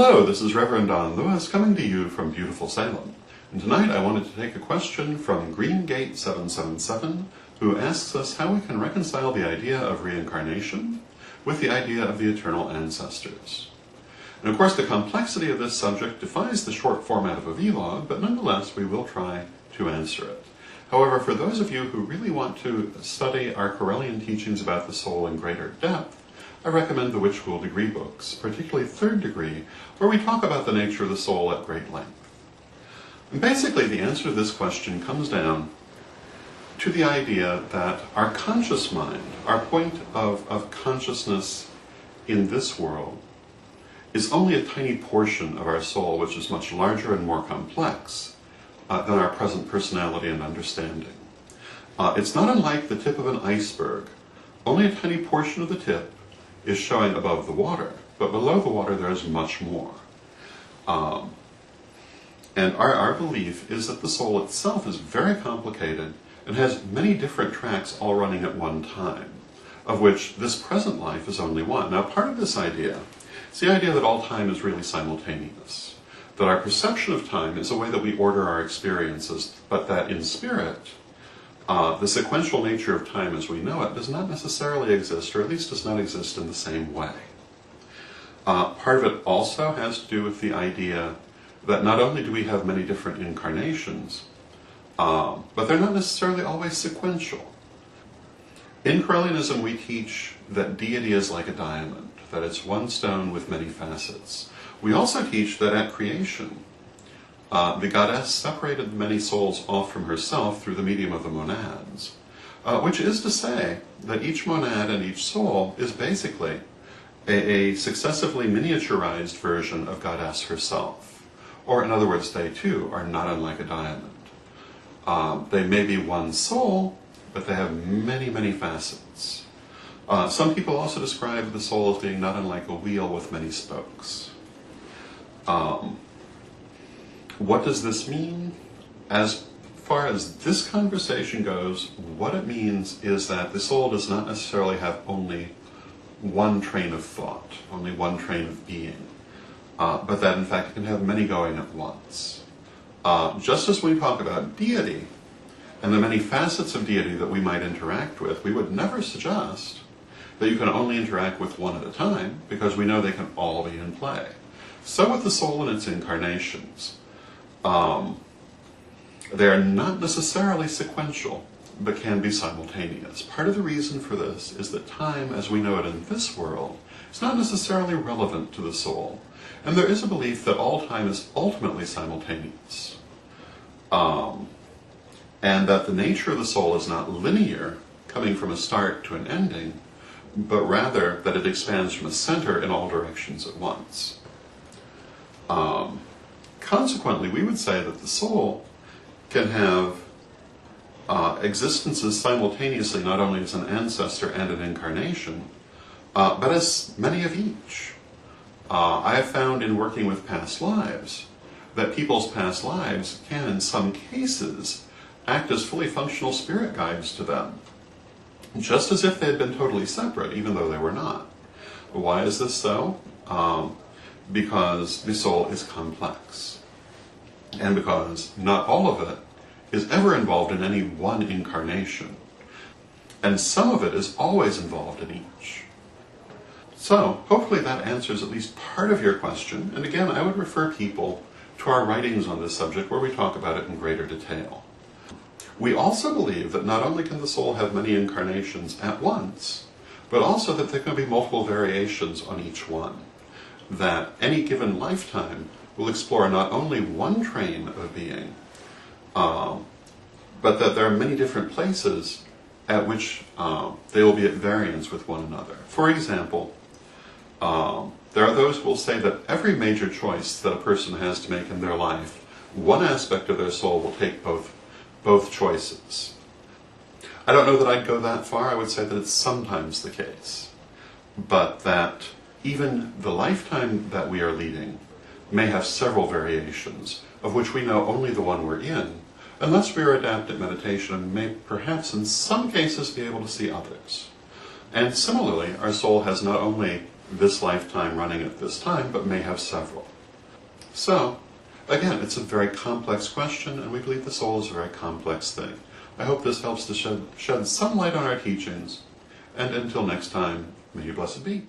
Hello, this is Rev.Don Lewis coming to you from beautiful Salem. And tonight I wanted to take a question from GreenGate777, who asks us how we can reconcile the idea of reincarnation with the idea of the eternal ancestors. And of course the complexity of this subject defies the short format of a vlog, but nonetheless we will try to answer it. However, for those of you who really want to study our Correllian teachings about the soul in greater depth, I recommend the Witch School degree books, particularly third degree, where we talk about the nature of the soul at great length. And basically the answer to this question comes down to the idea that our conscious mind, our point of consciousness in this world, is only a tiny portion of our soul, which is much larger and more complex than our present personality and understanding. It's not unlike the tip of an iceberg. Only a tiny portion of the tip is showing above the water, but below the water there is much more. And our belief is that the soul itself is very complicated and has many different tracks all running at one time, of which this present life is only one. Now, part of this idea is the idea that all time is really simultaneous, that our perception of time is a way that we order our experiences, but that in spirit, the sequential nature of time as we know it does not necessarily exist, or at least does not exist in the same way. Part of it also has to do with the idea that not only do we have many different incarnations, but they're not necessarily always sequential. In Correllianism we teach that deity is like a diamond, that it's one stone with many facets. We also teach that at creation, the goddess separated many souls off from herself through the medium of the monads, which is to say that each monad and each soul is basically a successively miniaturized version of goddess herself. Or in other words, they too are not unlike a diamond. They may be one soul, but they have many, many facets. Some people also describe the soul as being not unlike a wheel with many spokes. What does this mean? As far as this conversation goes, what it means is that the soul does not necessarily have only one train of thought, only one train of being, but that in fact it can have many going at once. Just as we talk about deity and the many facets of deity that we might interact with, we would never suggest that you can only interact with one at a time, because we know they can all be in play. So with the soul and its incarnations. They are not necessarily sequential, but can be simultaneous. Part of the reason for this is that time, as we know it in this world, is not necessarily relevant to the soul. And there is a belief that all time is ultimately simultaneous. And that the nature of the soul is not linear, coming from a start to an ending, but rather that it expands from a center in all directions at once. Consequently, we would say that the soul can have existences simultaneously, not only as an ancestor and an incarnation, but as many of each. I have found in working with past lives that people's past lives can, in some cases, act as fully functional spirit guides to them, just as if they had been totally separate, even though they were not. Why is this so? Because the soul is complex, and because not all of it is ever involved in any one incarnation, and some of it is always involved in each. So, hopefully that answers at least part of your question, and again, I would refer people to our writings on this subject where we talk about it in greater detail. We also believe that not only can the soul have many incarnations at once, but also that there can be multiple variations on each one. That any given lifetime will explore not only one train of being, but that there are many different places at which they will be at variance with one another. For example, there are those who will say that every major choice that a person has to make in their life, one aspect of their soul will take both choices. I don't know that I'd go that far. I would say that it's sometimes the case, but that even the lifetime that we are leading may have several variations, of which we know only the one we're in, unless we are adept at meditation and may perhaps in some cases be able to see others. And similarly, our soul has not only this lifetime running at this time, but may have several. So, again, it's a very complex question, and we believe the soul is a very complex thing. I hope this helps to shed some light on our teachings, and until next time, may you blessed be.